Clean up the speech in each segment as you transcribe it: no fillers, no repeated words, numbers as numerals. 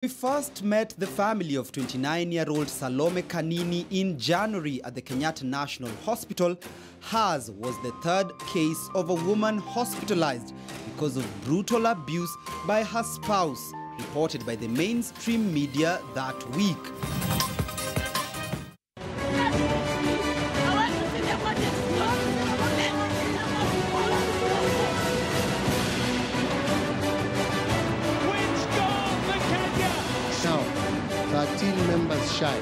We first met the family of 29-year-old Salome Kanini in January at the Kenyatta National Hospital. Hers was the third case of a woman hospitalized because of brutal abuse by her spouse, reported by the mainstream media that week. Now, 13 members shy.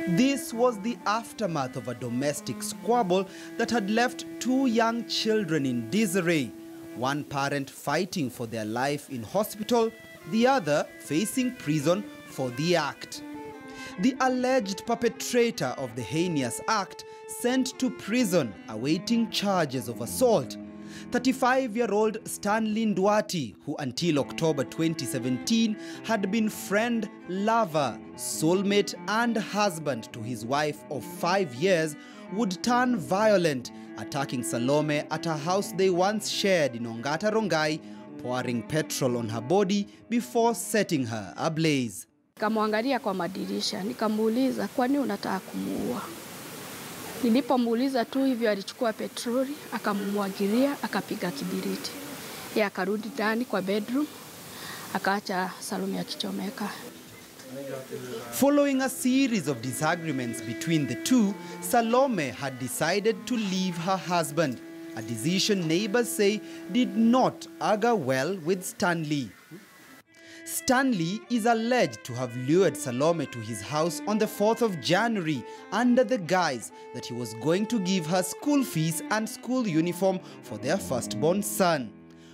This was the aftermath of a domestic squabble that had left two young children in disarray. One parent fighting for their life in hospital, the other facing prison for the act. The alleged perpetrator of the heinous act sent to prison awaiting charges of assault. 35-year-old Stanley Ndwati, who until October 2017 had been friend, lover, soulmate and husband to his wife of 5 years, would turn violent, attacking Salome at a house they once shared in Ongata Rongai, pouring petrol on her body before setting her ablaze. Nikamwangalia kwa madirisha, nikamuuliza kwani unataka kumuua? Nilipomuuliza tu hivyo alichukua petroli, akamumwagilia, akapiga kibiriti. Yeye akarudi ndani kwa bedroom, akaacha Salome akichomeka. Following a series of disagreements between the two, Salome had decided to leave her husband, a decision neighbors say did not augur well with Stanley. Stanley is alleged to have lured Salome to his house on the 4th of January under the guise that he was going to give her school fees and school uniform for their firstborn son.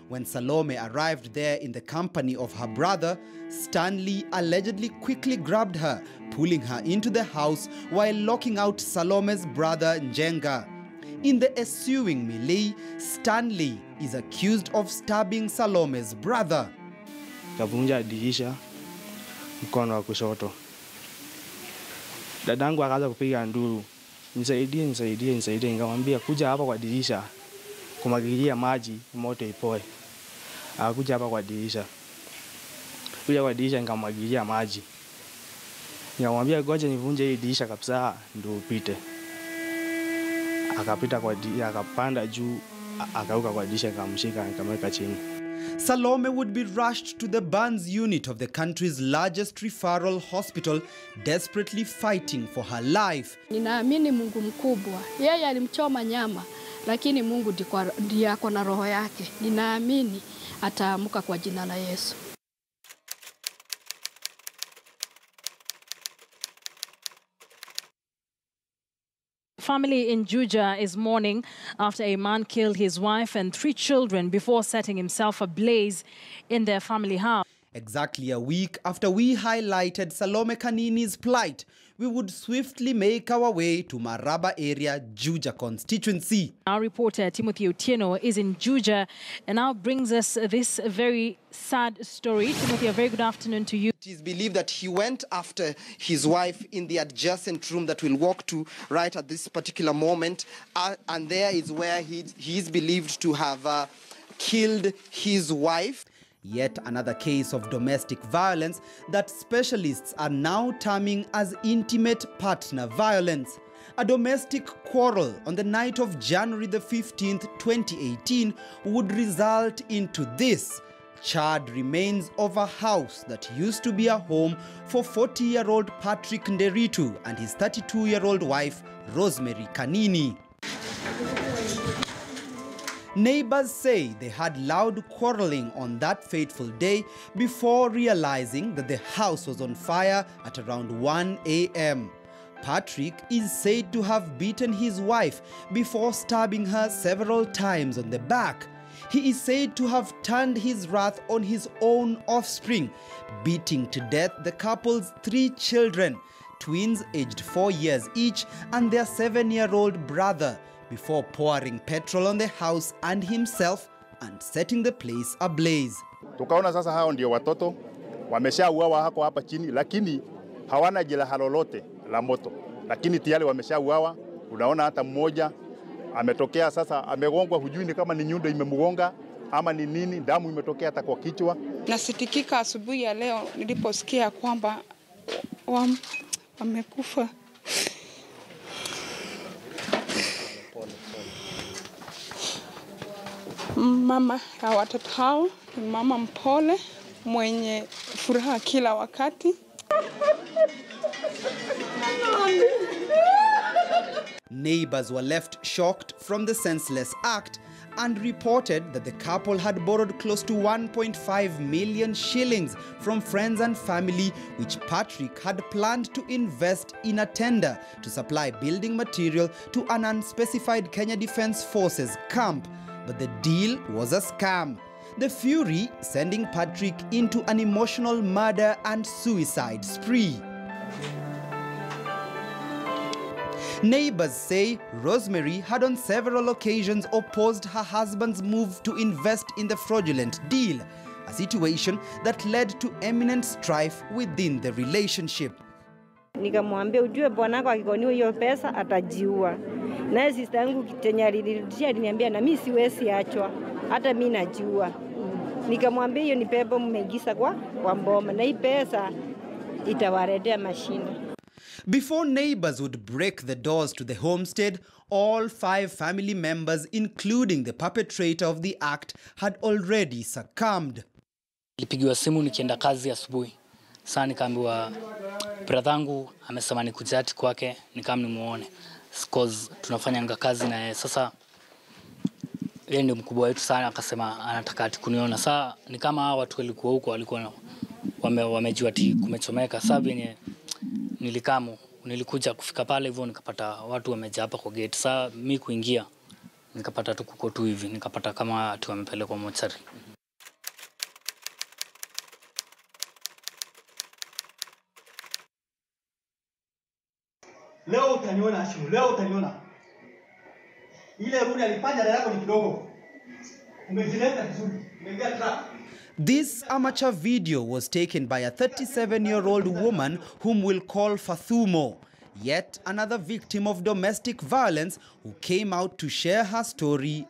When Salome arrived there in the company of her brother, Stanley allegedly quickly grabbed her, pulling her into the house while locking out Salome's brother Njenga. In the ensuing melee, Stanley is accused of stabbing Salome's brother. Kavunja dirisha mkono wa kushoto. Dadangu akaanza kupiga nduru. Nisaidie. Nikamwambia kuja hapa kwa dirisha kumwagilia maji moto ipoe. Akakuja hapa kwa dirisha. Kuja kwa dirisha nikamwagilia maji. Nikamwambia ngoja nivunje hii dirisha kabisa ndio upite. Akapita kwa dirisha, akapanda juu, akauka kwa dirisha, nikamshika nikamweka chini. Salome would be rushed to the burns unit of the country's largest referral hospital, desperately fighting for her life. Ninaamini Mungu mkubwa. Yeye alimchoma nyama, lakini Mungu ndiye ako na roho yake. Ninaamini ataamuka kwa jina la Yesu. Family in Juja is mourning after a man killed his wife and 3 children before setting himself ablaze in their family house. Exactly a week after we highlighted Salome Kanini's plight, we would swiftly make our way to Maraba area, Juja constituency. Our reporter Timothy Otieno is in Juja and now brings us this very sad story. Timothy, a very good afternoon to you. It is believed that he went after his wife in the adjacent room that we'll walk to right at this particular moment. And there is where he is believed to have killed his wife. Yet another case of domestic violence that specialists are now terming as intimate partner violence. A domestic quarrel on the night of January the 15th, 2018 would result into this: charred remains of a house that used to be a home for 40-year-old Patrick Nderitu and his 32-year-old wife, Rosemary Kanini. Neighbors say they had loud quarreling on that fateful day before realizing that the house was on fire at around 1 a.m. Patrick is said to have beaten his wife before stabbing her several times on the back. He is said to have turned his wrath on his own offspring, beating to death the couple's 3 children, twins aged 4 years each, and their 7-year-old brother, before pouring petrol on the house and himself and setting the place ablaze. Tukaona sasa hao ndio watoto wameshauawa hako hapa chini, lakini hawana jeraha lolote la moto, lakini tayari wameshauawa. Unaona hata mmoja ametokea sasa, amegongwa, hujui ni kama ni nyundo imemgonga ama ni nini, damu imetokea hata kwa kichwa. Nasitikika asubuhi ya leo niliposikia kwamba wamekufa. Mama ya watoto hao ni mama mpole mwenye furaha kila wakati. Neighbors were left shocked from the senseless act and reported that the couple had borrowed close to 1.5 million shillings from friends and family, which Patrick had planned to invest in a tender to supply building material to an unspecified Kenya Defence Forces camp. But the deal was a scam. The fury sending Patrick into an emotional murder and suicide spree. Neighbors say Rosemary had on several occasions opposed her husband's move to invest in the fraudulent deal, a situation that led to imminent strife within the relationship. Nikamwambia ujue bwanako akikoniwa hiyo pesa atajiua. Na sister yangu kitenya aliniambia na mimi siwezi achwa, hata mimi najiua. Nikamwambia hiyo ni pepo mmeingiza kwa mboma na hii pesa itawaletea mashinda. Before neighbors would break the doors to the homestead, all 5 family members, including the perpetrator of the act, had already succumbed. Nilipigiwa simu nikienda kazi asubuhi. Sasa nikaambiwa bradhangu amesema nikuje ati kwake nikam nimuone. Because tunafanya kazi na yeye. Sasa yeye ndio mkubwa wetu sana, akasema anataka ati kuniona. Sasa ni kama hao watu walikuwa huko walikuwa wamejua ati kumechomeka. Sasa yenye nilikuja kufika pale hivyo nikapata watu wamejaa hapa kwa gate. Sasa mimi kuingia nikapata tu kuko tu hivi, nikapata kama watu wamepelekwa mochari. Leo utaniona Ashu, leo utaniona. Ile rudi alifanya dada yako ni kidogo. Umejileta vizuri, umeingia trap. This amateur video was taken by a 37-year-old woman whom we'll call Fathumo, yet another victim of domestic violence who came out to share her story.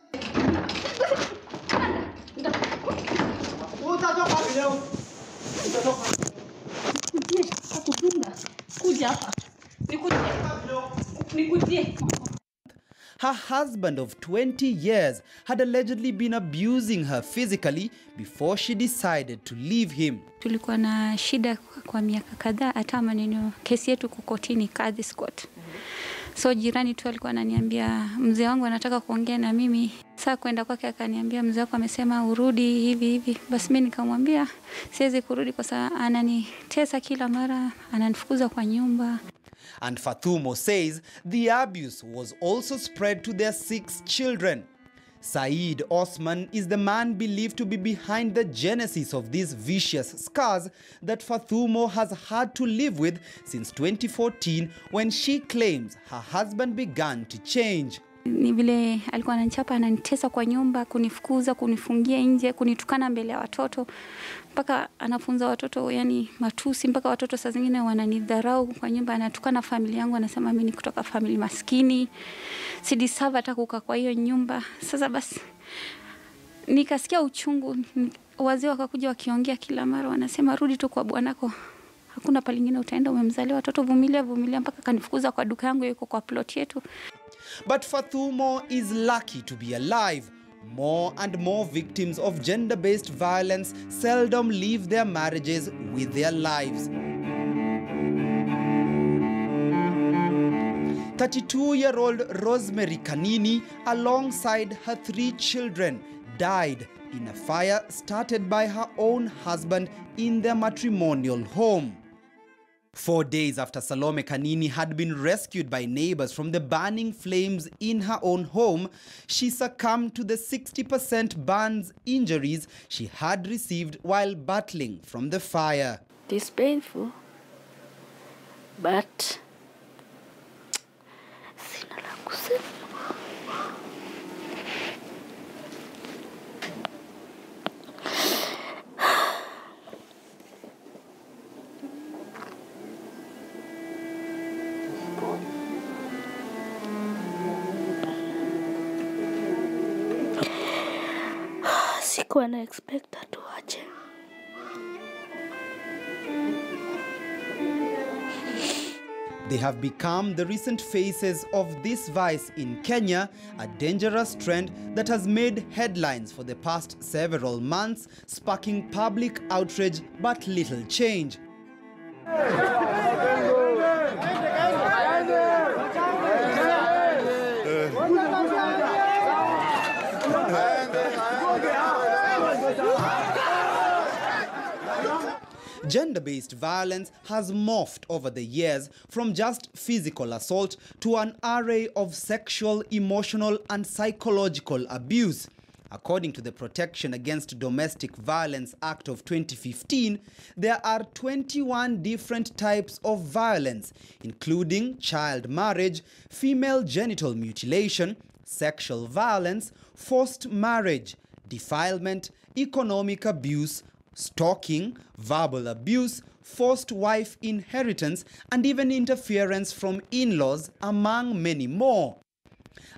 Her husband of 20 years had allegedly been abusing her physically before she decided to leave him. Tulikuwa na shida kwa miaka kadhaa, hata maneno kesi yetu kukotini kadhi Scott. So jirani tu alikuwa ananiambia mzee wangu anataka kuongea na mimi. Sasa kwenda kwake akaniambia mzee wako amesema urudi hivi. Basi mimi nikamwambia siwezi kurudi kwa sababu ananitesa kila mara, ananifukuza kwa nyumba. And Fathumo says the abuse was also spread to their 6 children. Saeed Osman is the man believed to be behind the genesis of these vicious scars that Fathumo has had to live with since 2014, when she claims her husband began to change. Ni vile alikuwa ananichapa, ananitesa kwa nyumba, kunifukuza, kunifungia nje, kunitukana mbele ya watoto, mpaka anafunza watoto yani matusi, mpaka watoto saa zingine wananidharau kwa nyumba, anatukana familia yangu, anasema mimi ni kutoka family maskini, si deserve hata kukaa kwa hiyo nyumba. Sasa basi nikasikia uchungu, wazee wakakuja wakiongea kila mara, wanasema rudi tu kwa bwanako, hakuna palingine utaenda, umemzalia watoto, vumilia, mpaka kanifukuza kwa duka yangu yuko kwa plot yetu. But Fathumo is lucky to be alive. More and more victims of gender-based violence seldom leave their marriages with their lives. 32-year-old Rosemary Kanini, alongside her 3 children, died in a fire started by her own husband in their matrimonial home. 4 days after Salome Kanini had been rescued by neighbors from the burning flames in her own home, she succumbed to the 60% burns injuries she had received while battling from the fire. It is painful, but sina la kusema. Sikuwa na expect atuache. They have become the recent faces of this vice in Kenya, a dangerous trend that has made headlines for the past several months, sparking public outrage but little change. Gender-based violence has morphed over the years from just physical assault to an array of sexual, emotional, and psychological abuse. According to the Protection Against Domestic Violence Act of 2015, there are 21 different types of violence, including child marriage, female genital mutilation, sexual violence, forced marriage, defilement, economic abuse, stalking, verbal abuse, forced wife inheritance, and even interference from in-laws, among many more.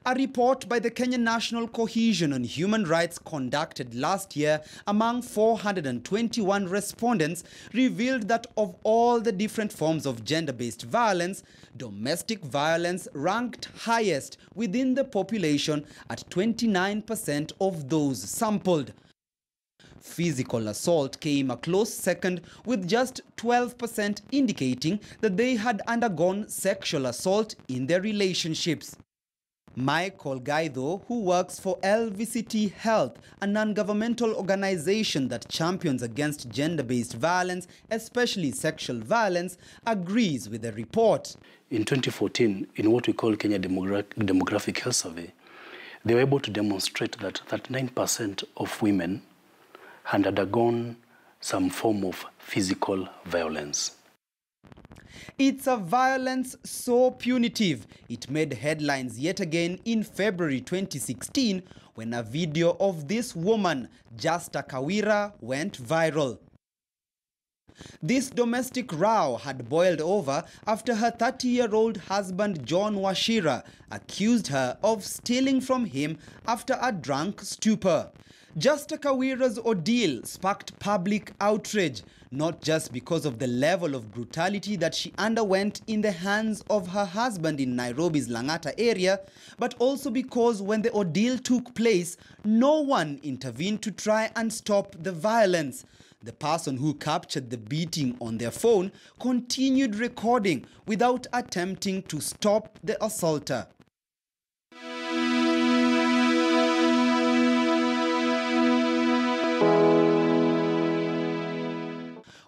A report by the Kenya National Cohesion on Human Rights conducted last year among 421 respondents revealed that of all the different forms of gender-based violence, domestic violence ranked highest within the population at 29% of those sampled. Physical assault came a close second, with just 12% indicating that they had undergone sexual assault in their relationships. Michael Gaido, who works for LVCT Health, a non-governmental organization that champions against gender-based violence, especially sexual violence, agrees with the report. In 2014, in what we call Kenya Demographic Health Survey, they were able to demonstrate that 39% of women had undergone some form of physical violence. It's a violence so punitive, it made headlines yet again in February 2016 when a video of this woman, Justa Kawira, went viral. This domestic row had boiled over after her 30-year-old husband John Washira accused her of stealing from him after a drunk stupor. Justa Kawira's ordeal sparked public outrage, not just because of the level of brutality that she underwent in the hands of her husband in Nairobi's Lang'ata area, but also because when the ordeal took place, no one intervened to try and stop the violence. The person who captured the beating on their phone continued recording without attempting to stop the assaulter.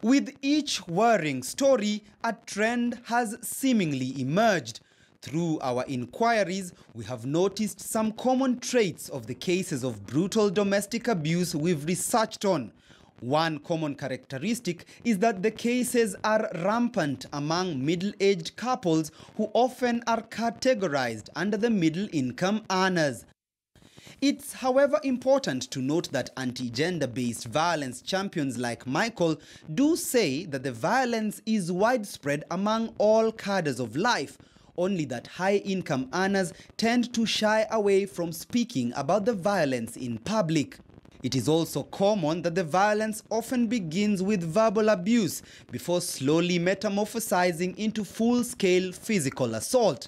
With each worrying story, a trend has seemingly emerged. Through our inquiries, we have noticed some common traits of the cases of brutal domestic abuse we've researched on. One common characteristic is that the cases are rampant among middle-aged couples who often are categorized under the middle-income earners. It's, however, important to note that anti-gender-based violence champions like Michael do say that the violence is widespread among all cadres of life, only that high-income earners tend to shy away from speaking about the violence in public. It is also common that the violence often begins with verbal abuse before slowly metamorphosizing into full-scale physical assault.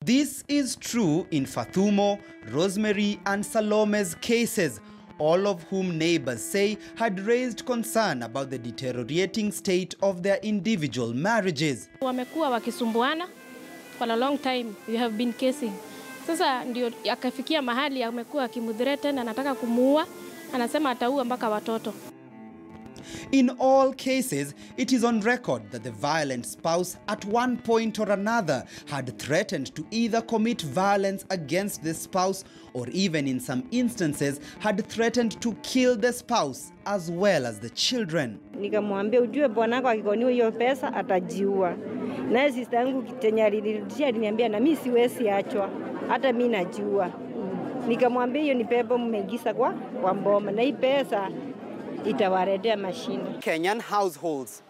This is true in Fathumo, Rosemary and Salome's cases, all of whom neighbors say had raised concern about the deteriorating state of their individual marriages. Wamekuwa wakisumbuana for a long time, we have been casing. Sasa ndio akafikia mahali amekuwa akimudhirete na anataka kumuua, anasema ataua mpaka watoto. In all cases, it is on record that the violent spouse at one point or another had threatened to either commit violence against the spouse or even in some instances had threatened to kill the spouse as well as the children. Nikamwambia ujue bwanako akikoniwa hiyo pesa atajiua. Na sister yangu kitenyarirudishia aliniambia na mimi siwezi achwa. Hata mimi najua. Nikamwambia hiyo ni pepo mmeingiza kwa mboma na hii pesa itawaletea mashine. Kenyan households